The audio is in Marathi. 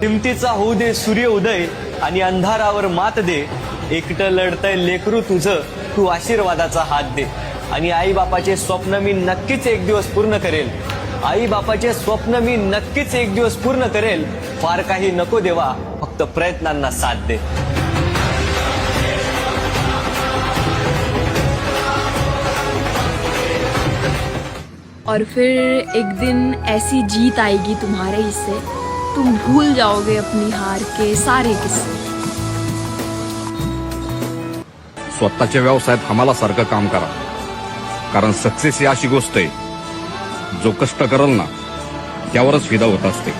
हिमतीचा होऊ दे सूर्य उदय आणि अंधारावर मात दे. एकटं लढतंय लेकरू तुझं, तू आशीर्वादाचा हात दे. आणि आई बापाचे स्वप्न मी नक्कीच एक दिवस पूर्ण करेल. आई बापाचे स्वप्न मी नक्कीच एक दिवस पूर्ण करेल. फार काही नको देवा, फक्त प्रयत्नांना साथ दे. और फिर एक दिन ऐसी जीत आएगी तुम्हारे हिस्से, तुम भूल जाओगे अपनी हार के सारे किस्से. स्वतःच्या व्यवसायात हमाला सारखं काम करा, कारण सक्सेस ही अशी गोष्ट आहे जो कष्ट करल ना त्यावरच फिदा होत असते.